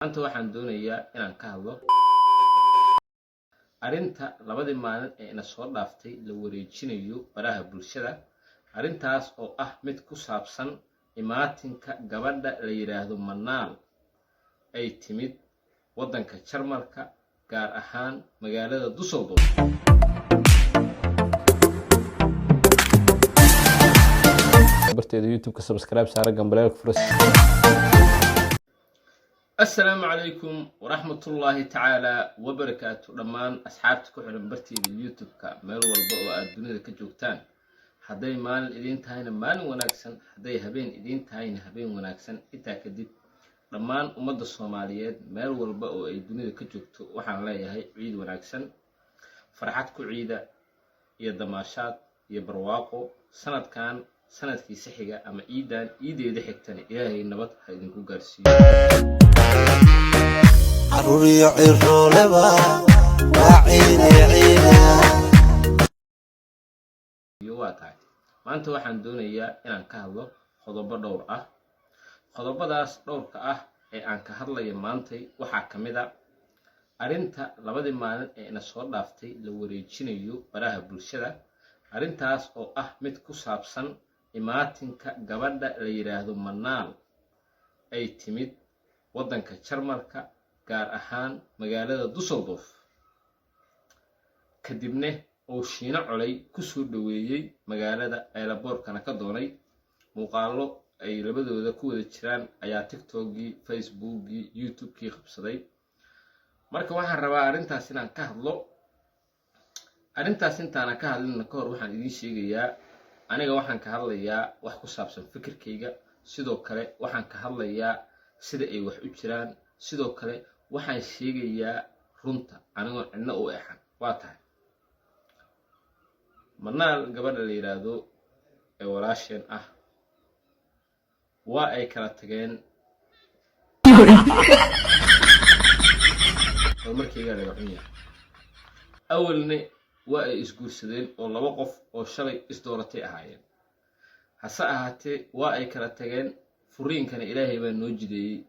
Maanta waxaan doonayaa inaan ka hadlo arinta labadii maalin ee ina soo dhaaftay la wareejinayo baraha bulshada. Arintaas oo ah mid ku saabsan imaatinka gabadha la yiraahdo Manaal ay timid wadanka Jarmalka, gaar ahaan magaalada Düsseldorf. barteeda YouTube ka subscribe saara gambaleel furas. السلام عليكم ورحمة الله تعالى وبركاته. دمان أصحابتك وحنا برتيدا اليوتيوب كمال والبقوا الدنيا كجوكتان. هداي مال إدين تاين مال وناكسن، هداي هبين إدين تاين هبين وناكسن. إتا كدب دمان أمد الصوماليات مال والبقوا الدنيا كجوكتو وحنا لا يهي عيد وناكسن. فرحتكو عيدة يا دماشات يا برواقو سنة كان سنة كي سحيقة أما إيدان إيدي دحكتاني إلهي النبط هيدنكو قارسي عروري عيرو لبا وعيني عينا يواتاي maanta waxaan doonayaa inaan ka hadlo qodobo dhowr ah. Qodobadaas dhowrka ah ee aan ka hadlayo maanta waxaa kamid ah arinta labadii maalin ee ina soo dhaaftay la wareejinayo baraha bulshada. Arintaas oo ah mid ku saabsan imaatinka gabadha la yiraahdo Manaal ay timid wadanka Jarmalka, gaar ahaan magaalada Düsseldorf. kadibna oo shiina colay ku soo dhaweeyay magaalada airport-kana ka doonay muuqaalo ay labadooda ku wada jiraan ayaa TikTok-gii, Facebook-gii, YouTube-kii qabsaday. marka waxaan rabaa arintaas inaan ka hadlo. arintaas intaan ka hadlin ka hor waxaan idin sheegayaa aniga waxaan ka hadlayaa wax ku saabsan fikirkayga, sidoo kale waxaan ka hadlayaa sida ay wax u jiraan, sidoo kale waxaan sheegayaa runta anigoo cidna u eexan. waa tahay Manaal gabadha la yiraahdo ee walaasheen ah waa ay kala tageen markii laga xunyaa. awalna waa ay isguursadeen oo laba qof oo shalay isdooratay ahaayeen. hase ahaatee waa ay kala tageen. furiinkana ilaahay baa noo jideeyay,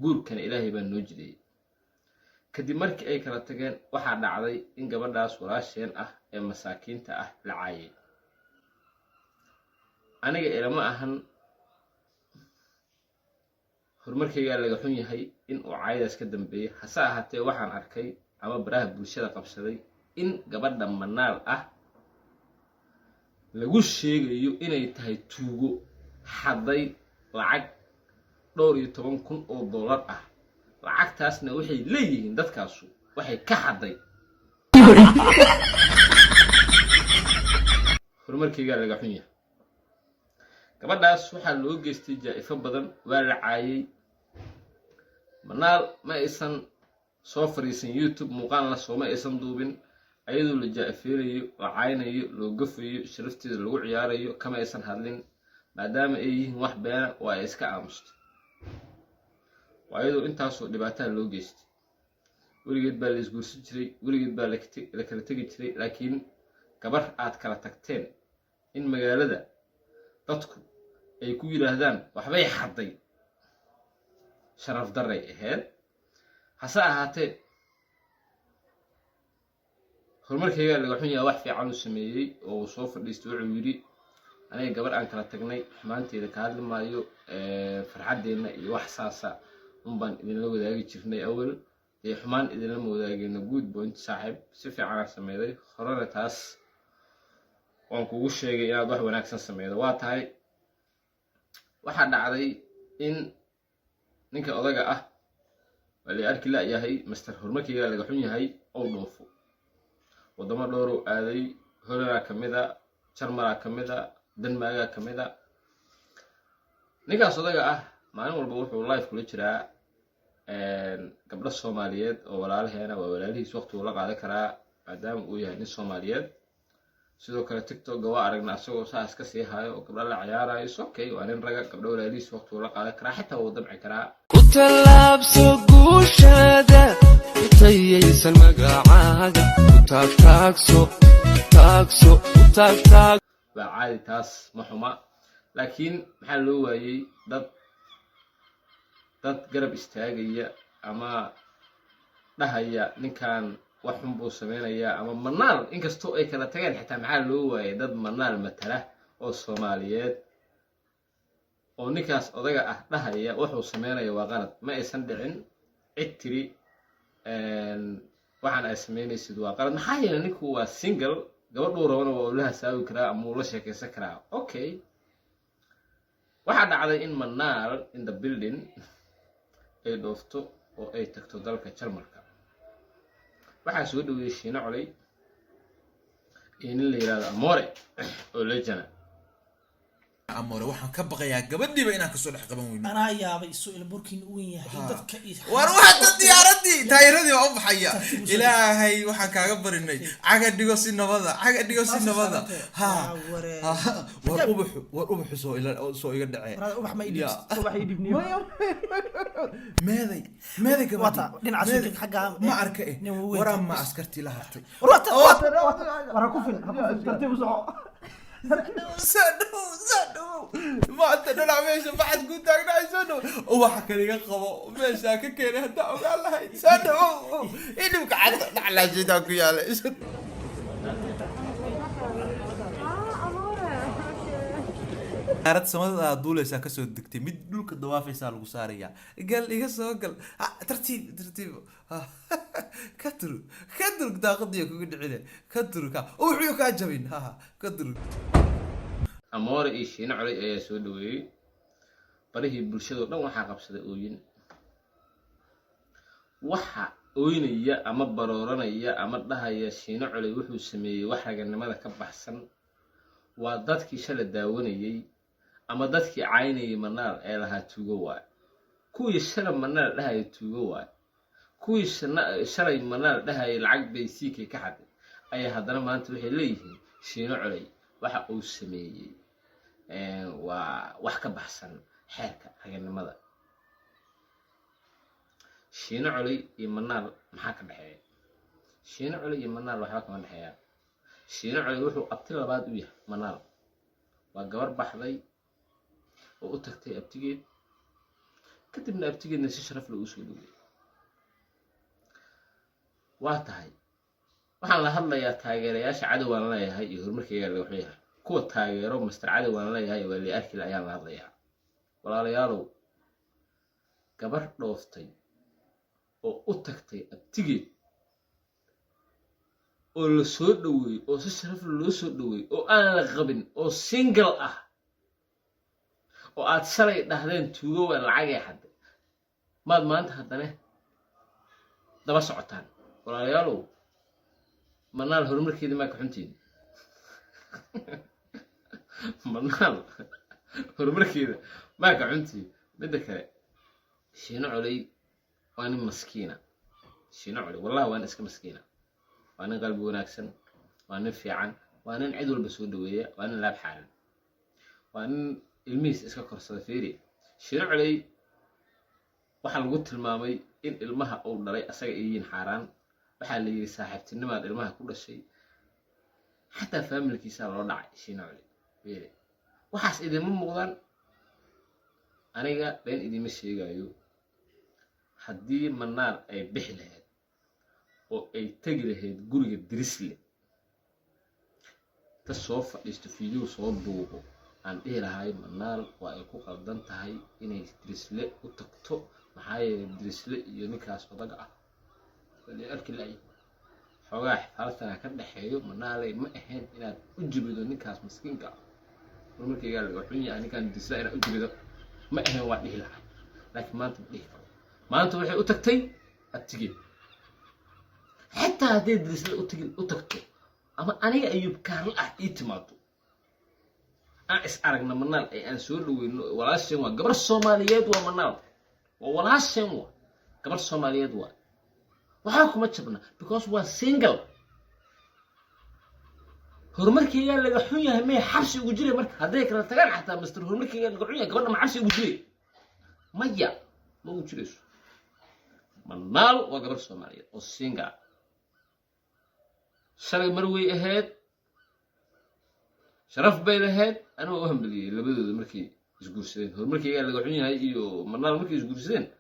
guurkana ilaahay baa noo jideeyay. kadib markii ay kala tageen waxaa dhacday in gabadhaas walaasheen ah ee masaakiinta ah la caayay. aniga ilama ahan horumarkayga laga xun yahay in uu caayadaas ka dambeeyay. hase ahaatee waxaan arkay ama baraha bulshada qabsaday in gabadha Manaal ah lagu sheegayo inay tahay tuugo xaday lacag $12,000 ah. lacagtaasna waxay leeyihiin dadkaasu waxay ka xaday. horumarkayga laga xun yahay. gabadhaas waxaa loo geystay jaaifo badan, waa la caayay. Manaal ma aysan soo fariisan YouTube, muuqaalna sooma aysan duubin. ayadoo la jaafeerayo, la caaynayo, loo gafayo, sharafteeda lagu ciyaarayo kama aysan hadlin, maadaama ay yihiin wax beena oo ay iska aamusto. ayadoo intaasoo dhibaatada loo geystay. weligeed baa la isguursan jiray, weligeed baa la kala tegi jiray. laakiin gabar aad kala tagteen in magaalada dadku ay ku yiraahdaan waxbay xaday, sharaf daray ahayd. hase ahaatee horumarkayga laga xun yahay wax fiican u sameeyay oo soo fadhiistay. wuxuu yiri aniga gabar aan kala tagnay xumaanteeda ka hadli maayo, farxadeena iyo wax saasa baan idinla wadaagi jirnay. awal ee xumaan idinla wadaagayna good point saaxiib, si fiican aan sameeyay. horena taas waan kugu sheegay inaad wax wanaagsan sameeydo. waa tahay waxa dhacday in ninka odaga ah wali arki la yahay master horumarkayga laga xun yahay oo dhoofo wadamo dhowr oo aaday. Holland kamida, Jarmalka kamida, Denmark kamida. ninkaas odaga ah maalin walba wuxuu live kula jiraa gabdho Soomaaliyeed oo walaalaheena waa walaalihiis waqti uu la qaadan karaa maadaama uu yahay nin Soomaaliyeed. sidoo kale TikTok waa aragnaa asagoo saas ka sii hayo oo gabdho la ciyaarayo. okay waa nin raga, gabdho walaalihiis waqti uu la qaadan karaa, xitaa wuu damci karaa. ku talaabso guushada utayaysan magacaaga utaagtaagso utaagtaag. waa caadi taas ma xuma. laakiin maxaa loo waayay dad garab istaagaya ama dhahaya ninkan wax xun buu samaynayaa ama manaal inkastoo ay kala tageen xitaa maxaa loo waayay dad manaal matala oo Soomaaliyeed oo ninkaas odaga ah dhahaya wuxuu sameynaya waa qalad ma aysan dhicin cid tiri waxaan ay sameynaysid waa qalad maxaa yeelay ninku waa single gabadhu rabana waa ula hasaawi karaa ama ula sheekaysan karaa okay waxaa dhacday in manaal in the building ay dhoofto oo ay tagto dalka Jarmalka waxaa soo dhaweeyay Shiina Coley in la yiraahdo Amore oo la jana Amore waxaan ka baqayaa gabadhiiba inaan ka soo dhex qaban weyno أنا يا سؤال بوركين وين يا حدث war waxa diyaaradii taayiradii waa u baxaya ilaahay waxaan kaaga barinay caga dhigo si nabada ha war ubaxu soo iga dhacay أبح ما يدي أبح يدي meeday gabadha وطا دين عسوك حقها ma arka waran ma askartii la hartay ورا كفل ترتيب وصعو سادو ما انت نلعب ايش بعد قلت لك سادو وواحد كان يقبو ماشي كان هدا وقال لها سادو اللي قاعد على جدك يا ليش arad samada duulaysa ka soo degtay mid dhulka dawaafaysa lagu saaraya gal iga soo gal tartiib ka tur daaqadiyo kugu dhicile ka tur ka wuxuu ka jabin ka tur Amore iyo Shiina Coley ayaa soo dhaweeyay barihii bulshada dhan waxaa qabsaday ooyin waxa ooynaya ama barooranaya ama dhahaya Shiina Coley wuxuu sameeyay wax raganimada ka baxsan waa dadkii shalay daawanayay ama dadkii caynayay manaal ee lahaa tuugo waay kuwii shalay manaal dhahaya tuugo waay kuwii shalay manaal dhahaya lacag bay siikay ka xaday ayaa haddana maanta waxay leeyihiin Shiina Coley waxa uu sameeyay waa wax ka baxsan xeerka raganimada Shiina Coley iyo manaal maxaa ka dhaxeeya Shiina Coley iyo manaal waxa ka dhaxeeya Shiina Coley wuxuu abti labaad u yahay manaal waa gabar baxday oo u tagtay abtigeed kadibna abtigeedna si sharaf leh u soo dhaway waa tahay waxaan la hadlayaa taageerayaasha cadawaan leeyahay iyo horumarkayga laga waxyahay kuwa taageero Mr. Cadawaan leeyahay waa li arkil ayaan la hadlayaa walaalayaalow gabar dhooftay oo u tagtay abtigeed oo la soo dhaweey oo si sharaf loo soo dhaweey oo aan la qabin oo single ah oo aad shalay dhahdeen tuugo waa lacag ay xad maad maanta haddana daba socotaan walaalayaalow manaal horumarkeedii ma ka xuntiin manaal horumarkeeda ma ka xuntiin midda kale Shiina Coley waa nin maskiina Shiina Coley wallahi waa iska maskiina waa nin qalbi wanaagsan waa nin fiican waa nin cid walba soo dhaweeya waa nin laab xaalan waa nin ilmihiis iska korsada fiiri Shiina Coley waxa lagu tilmaamay in ilmaha uu dhalay asaga ay yihiin xaraan waxa la yiri saaxiibtinimaad ilmaha ku dhashay xataa familkiisa loo dhacay Shiina Coley fiiri waxaas idin muuqdaan aniga been idin sheegayo haddii manaal ay bixi lahayd oo ay tagi lahayd guriga Dirisle ta soo fadhiisto fiidiyoo soo duubo aan dhihi lahay manaal waa ay ku qaldan tahay inay Dirisle u tagto maxaa yeelay Dirisle iyo ninkaas odaga ah wali arkilay xogaa xaalada ka dhaxeeyo manaalay ma ahayn inaad u jibido ninkaas miskiinka markayga laga xunyaa ninkan Dirisle inaad u jibido ma ahayn waa dhihi lahay laakiin maanta ma dhihi karo maanta waxay u tagtay abtigeed حتى هذه درس أتكتو أما أنا أيوب كارل إتمادو أنا أرجع منال أي أنسول ولا شيء قبل الصوماليات ومنال ولا شيء قبل الصوماليات وحاكم ما تشبنا because we are single هرمركي قال لك حوية همية حبس وجري مرك هذيك لا تقال حتى مستر هرمركي قال لك حوية قبل ما حبس وجري مية ما وجريش منال وقبل الصوماليات والسنغال شري مروي أهد شرف بين أهد أنا وهم بلي لبدو مركي يسقوسين هرمركي قال لك حوية هاي منال مركي يسقوسين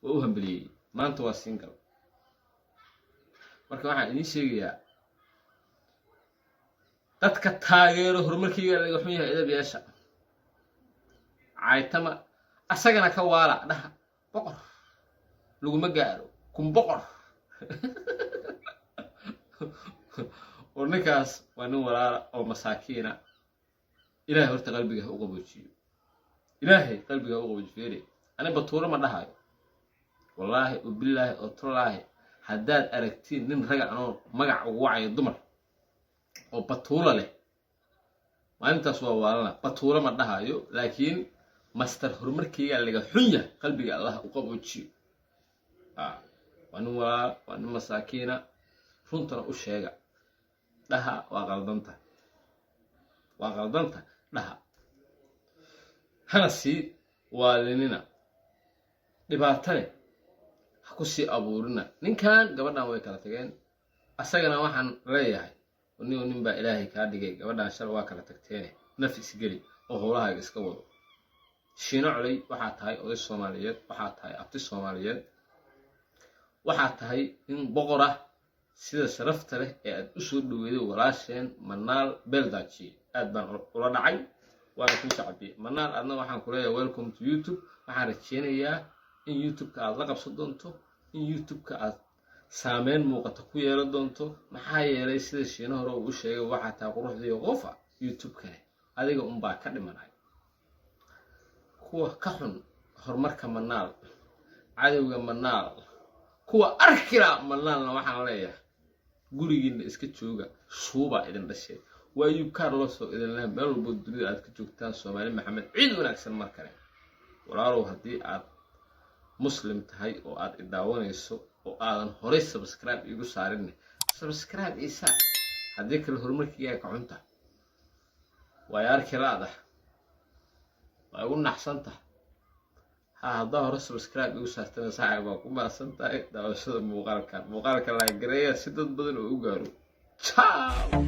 وهم بلي maanta waa single marka waxaan idiin sheegayaa dadka taageero horumarkayga laga xun yahay idab yeesha caaytama asagana ka waala dhaha boqor laguma gaaro kun boqor oo ninkaas waa nin walaala oo masaakiina ilaahay horta qalbiga ha u qaboojiyo ilaahay qalbiga ha u qaboojiyo ani batuuro ma dhahayo wallaahi ubillaahi oo tallaahi haddaad aragtiin nin raga anoo magac ugu wacayo dumar oo batuula leh maalintaas waa waalana batuula ma dhahayo laakiin master horumarkayga laga xun yahay qalbiga allah u qaboojiyo waa nin walaala waa nin masaakiina runtana u sheega dhaha waa qaldanta dhaha hana sii waalinina dhibaato leh ha ku sii abuurina ninkan gabadhan way kala tageen asagana waxaan leeyahay nin baa ilaahay kaa dhigay gabadhan shal waa kala tagteene naf isgeli oo howlahaaga iska wado shiino culay waxaa tahay oday soomaaliyeed waxaa tahay abti soomaaliyeed waxaa tahay nin boqor ah sida sharafta leh ee aad u soo dhaweeday walaasheen manaal beeldaaji aad baan ula dhacay waana ku sacbiyey manaal adna waxaan ku leeyahay welcome to YouTube waxaan rajeynayaa in YouTube-ka aad la qabsan doonto in YouTube-ka aad saameyn muuqata ku yeelan doonto maxaa yeelay sida shiino hore uu sheegay waxaa taa quruxdiyo qofa YouTube-kane adiga unbaa ka dhimanay kuwa ka xun horumarka manaal cadowga manaal kuwa arkira manaalna waxaan leeyahay gurigiina iska jooga shuuba idin dhashay waa Ayub Carlos oo idin leh meel walba dunida aad ka joogtaan Soomaali Maxamed ciid wanaagsan mar kale walaalow haddii aad muslim tahay oo aad idaawanayso oo aadan horey subscribe igu saarin subscribe isa haddii kale horumarkayga ka xunta waa yarkii laadax waa ugu naxsanta haddaa hore subscribe igu saartana saaxiib baa ku maasan tahay daawashada muuqaalka la gareeya si dad badan oo u gaaro ciao